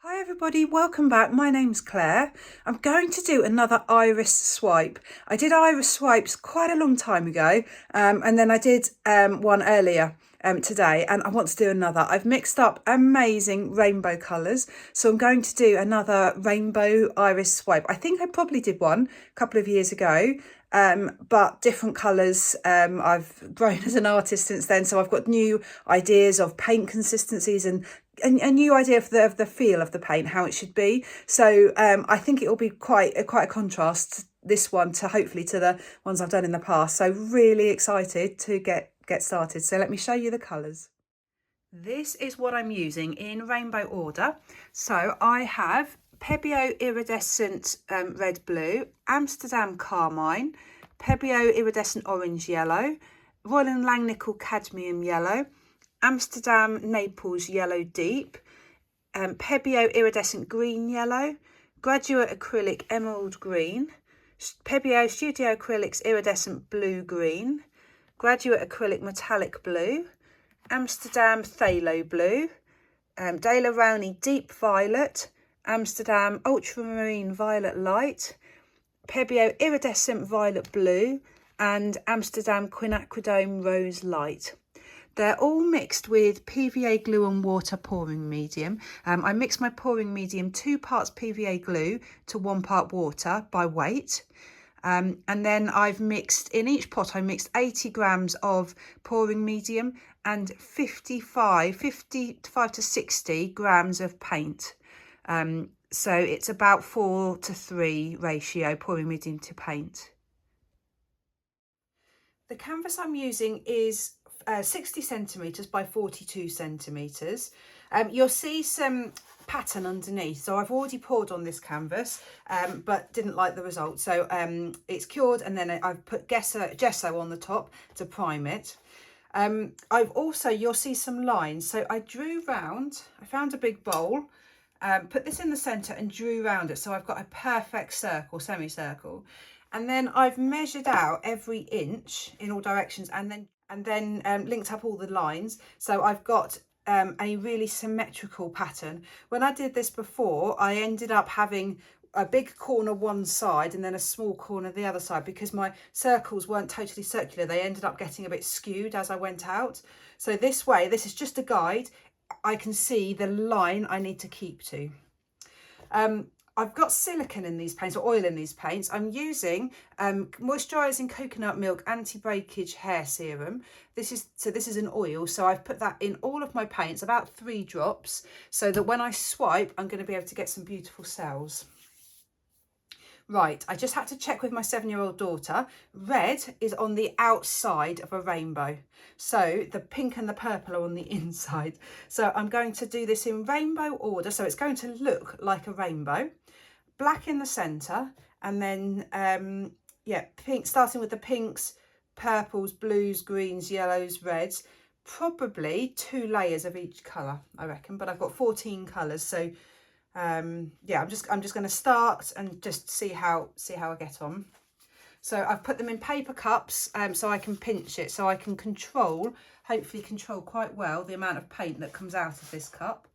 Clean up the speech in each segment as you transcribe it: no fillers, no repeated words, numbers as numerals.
Hi everybody, welcome back. My name's Claire. I'm going to do another iris swipe. I did iris swipes quite a long time ago, and then I did one earlier today, and I want to do another. I've mixed up amazing rainbow colours, so I'm going to do another rainbow iris swipe. I think I probably did one a couple of years ago, but different colours. I've grown as an artist since then, so I've got new ideas of paint consistencies and a new idea of the feel of the paint, how it should be. So I think it will be quite a contrast, this one, to hopefully to the ones I've done in the past. So really excited to get started. So let me show you the colours. This is what I'm using in rainbow order. So I have Pebeo Iridescent Red Blue, Amsterdam Carmine, Pebeo Iridescent Orange Yellow, Royal and Langnickel Cadmium Yellow, Amsterdam Naples Yellow Deep, Pebeo Iridescent Green Yellow, Graduate Acrylic Emerald Green, Pebeo Studio Acrylics Iridescent Blue Green, Graduate Acrylic Metallic Blue, Amsterdam Phthalo Blue, De La Rowney Deep Violet, Amsterdam Ultramarine Violet Light, Pebeo Iridescent Violet Blue, and Amsterdam Quinacridone Rose Light. They're all mixed with PVA glue and water pouring medium. I mix my pouring medium 2 parts PVA glue to 1 part water by weight. And then I've mixed, in each pot, I mixed 80 grams of pouring medium and 55 to 60 grams of paint. So it's about 4:3 ratio, pouring medium to paint. The canvas I'm using is 60 centimetres by 42 centimetres. You'll see some pattern underneath, so I've already poured on this canvas, but didn't like the result, so it's cured, and then I've put gesso on the top to prime it. I've also, you'll see some lines, so I found a big bowl, put this in the centre and drew around it, so I've got a perfect circle, semicircle. And then I've measured out every inch in all directions, and then linked up all the lines. So I've got a really symmetrical pattern. When I did this before, I ended up having a big corner one side and then a small corner the other side, because my circles weren't totally circular. They ended up getting a bit skewed as I went out. So this way, this is just a guide. I can see the line I need to keep to. I've got silicone in these paints, or oil in these paints. I'm using moisturising coconut milk anti-breakage hair serum. This is an oil, so I've put that in all of my paints, about 3 drops, so that when I swipe, I'm going to be able to get some beautiful cells. Right, I just had to check with my 7-year-old daughter. Red is on the outside of a rainbow, so the pink and the purple are on the inside. So I'm going to do this in rainbow order, so it's going to look like a rainbow. Black in the centre, and then yeah, pink, starting with the pinks, purples, blues, greens, yellows, reds. Probably 2 layers of each colour, I reckon, but I've got 14 colours, so yeah, I'm just going to start and just see how I get on. So I've put them in paper cups, so I can pinch it, so I can hopefully control quite well the amount of paint that comes out of this cup.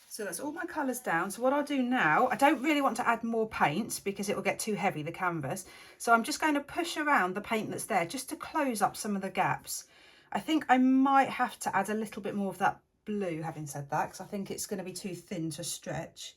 So that's all my colours down. So what I'll do now, I don't really want to add more paint because it will get too heavy, the canvas. So I'm just going to push around the paint that's there just to close up some of the gaps. I think I might have to add a little bit more of that blue, having said that, because I think it's going to be too thin to stretch.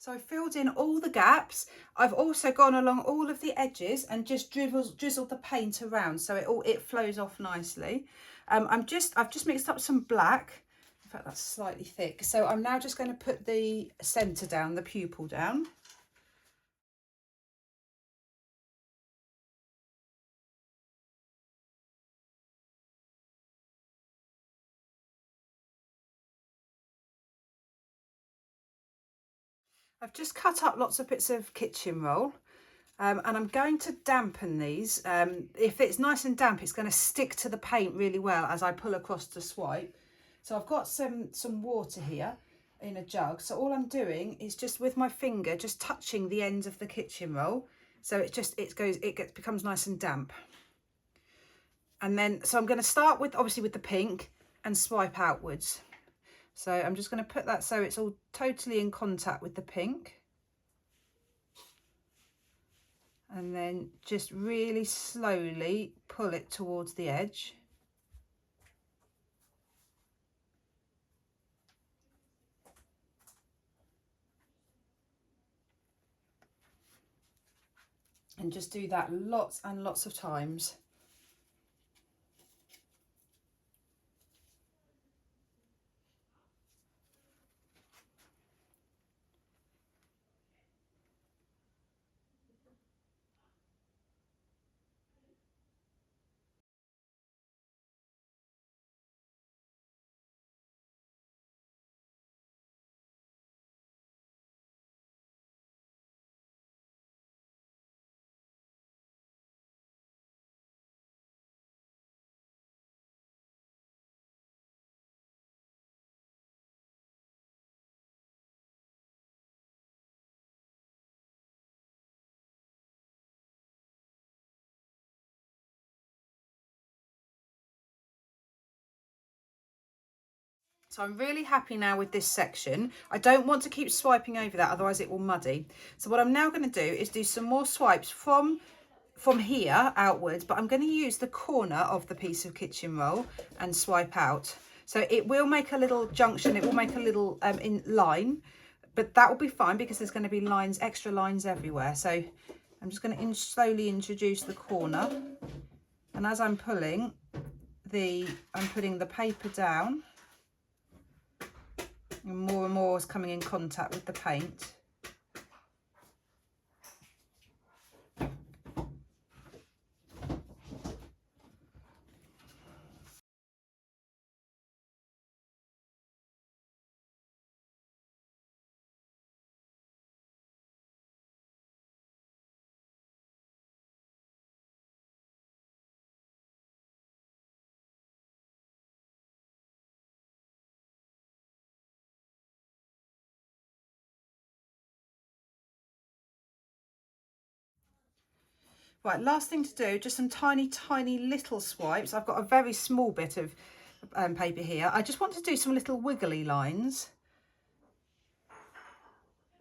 So I filled in all the gaps. I've also gone along all of the edges and just drizzled the paint around so it flows off nicely. I've just mixed up some black. In fact, that's slightly thick. So I'm now just going to put the centre down, the pupil down. I've just cut up lots of bits of kitchen roll. And I'm going to dampen these. If it's nice and damp, it's going to stick to the paint really well as I pull across the swipe. So I've got some water here in a jug. So all I'm doing is just with my finger, just touching the ends of the kitchen roll. So it becomes nice and damp. And then, so I'm going to start with, obviously with the pink and swipe outwards. So I'm just going to put that so it's all totally in contact with the pink. And then just really slowly pull it towards the edge. And just do that lots and lots of times. So I'm really happy now with this section. I don't want to keep swiping over that, otherwise it will muddy. So what I'm now going to do is do some more swipes from here outwards, but I'm going to use the corner of the piece of kitchen roll and swipe out. So it will make a little junction, it will make a little in line, but that will be fine because there's going to be lines, extra lines everywhere. So I'm just going to slowly introduce the corner, and as I'm pulling I'm putting the paper down, and more is coming in contact with the paint. Right, last thing to do, just some tiny little swipes. I've got a very small bit of paper here. I just want to do some little wiggly lines,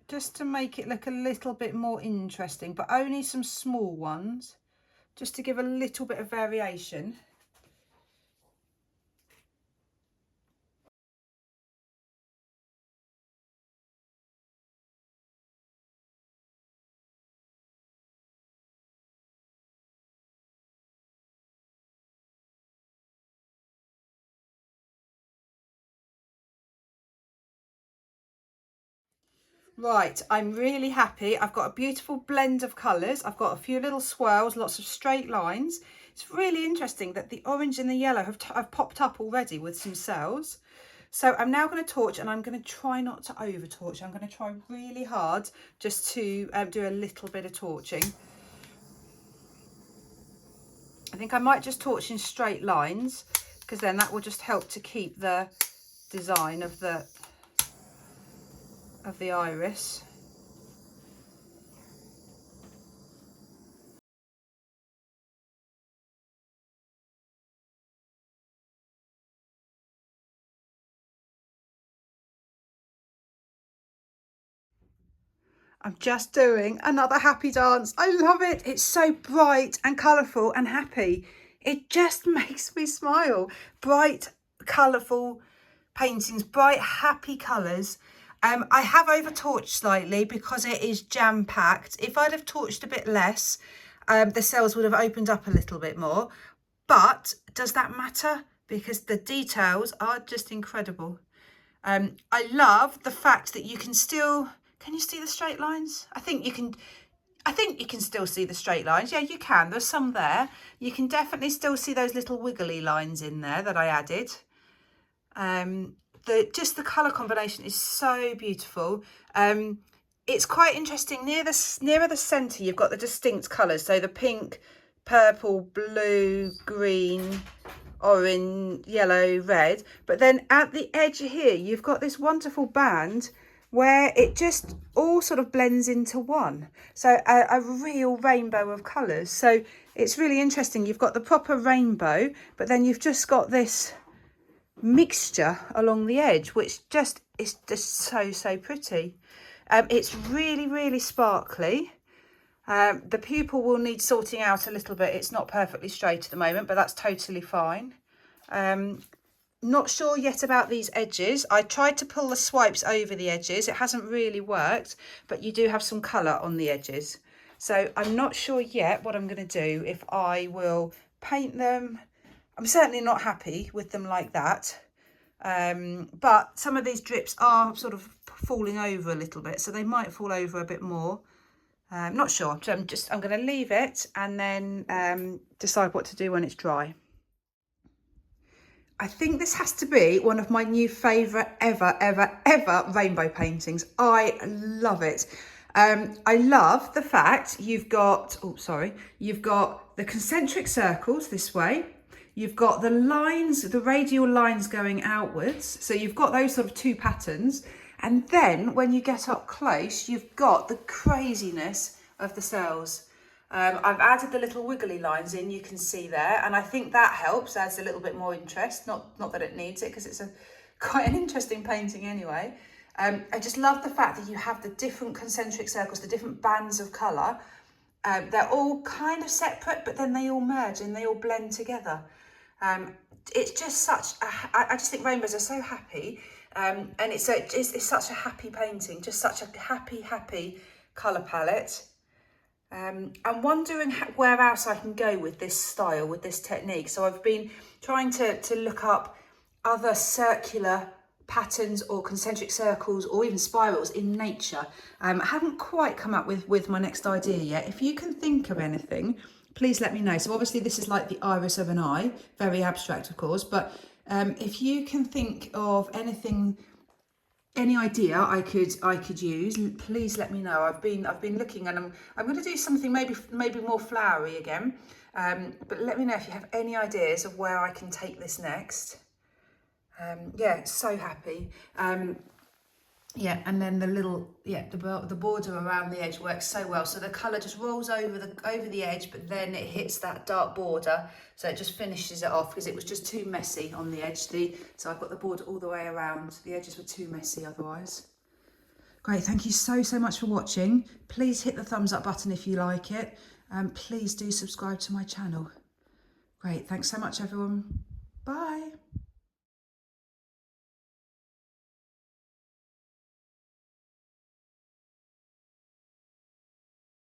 just to make it look a little bit more interesting, but only some small ones, just to give a little bit of variation. Right, I'm really happy. I've got a beautiful blend of colours. I've got a few little swirls, lots of straight lines. It's really interesting that the orange and the yellow have popped up already with some cells. So I'm now going to torch, and I'm going to try not to over torch. I'm going to try really hard just to do a little bit of torching. I think I might just torch in straight lines, because then that will just help to keep the design of the iris. I'm just doing another happy dance. I love it. It's so bright and colourful and happy. It just makes me smile. Bright, colourful paintings, bright, happy colours. I have over torched slightly because it is jam packed. If I'd have torched a bit less, the cells would have opened up a little bit more. But does that matter? Because the details are just incredible. I love the fact that you can still, can you see the straight lines? I think you can still see the straight lines. Yeah, you can. There's some there. You can definitely still see those little wiggly lines in there that I added. Just the colour combination is so beautiful. It's quite interesting. Nearer the centre, you've got the distinct colours. So the pink, purple, blue, green, orange, yellow, red. But then at the edge here, you've got this wonderful band where it just all sort of blends into one. So a real rainbow of colours. So it's really interesting. You've got the proper rainbow, but then you've just got this mixture along the edge, which just is just so pretty. It's really sparkly. The pupil will need sorting out a little bit. It's not perfectly straight at the moment, but that's totally fine. Not sure yet about these edges. I tried to pull the swipes over the edges. It hasn't really worked, but you do have some colour on the edges. So I'm not sure yet what I'm going to do, if I will paint them. I'm certainly not happy with them like that. But some of these drips are sort of falling over a little bit, so they might fall over a bit more. Not sure. So I'm going to leave it and then decide what to do when it's dry. I think this has to be one of my new favourite ever rainbow paintings. I love it. I love the fact you've got, you've got the concentric circles this way. You've got the lines, the radial lines going outwards. So you've got those sort of two patterns. And then when you get up close, you've got the craziness of the cells. I've added the little wiggly lines in, you can see there, and I think that helps, adds a little bit more interest. Not that it needs it, because it's quite an interesting painting anyway. I just love the fact that you have the different concentric circles, the different bands of colour. They're all kind of separate, but then they all merge and they all blend together. It's just such I just think rainbows are so happy, and it's such a happy painting, just such a happy colour palette. I'm wondering where else I can go with this style, with this technique. So I've been trying to look up other circular patterns or concentric circles or even spirals in nature. I haven't quite come up with my next idea yet. If you can think of anything, please let me know. So obviously this is like the iris of an eye, very abstract of course, but if you can think of anything, any idea I could use, please let me know. I've been looking, and I'm going to do something maybe more flowery again, but let me know if you have any ideas of where I can take this next. Yeah, so happy. Yeah, and then the little, the border around the edge works so well. So the colour just rolls over the edge, but then it hits that dark border, so it just finishes it off, because it was just too messy on the edge. So I've got the border all the way around. The edges were too messy otherwise. Great, thank you so much for watching. Please hit the thumbs up button if you like it. Please do subscribe to my channel. Great, thanks so much everyone. Bye.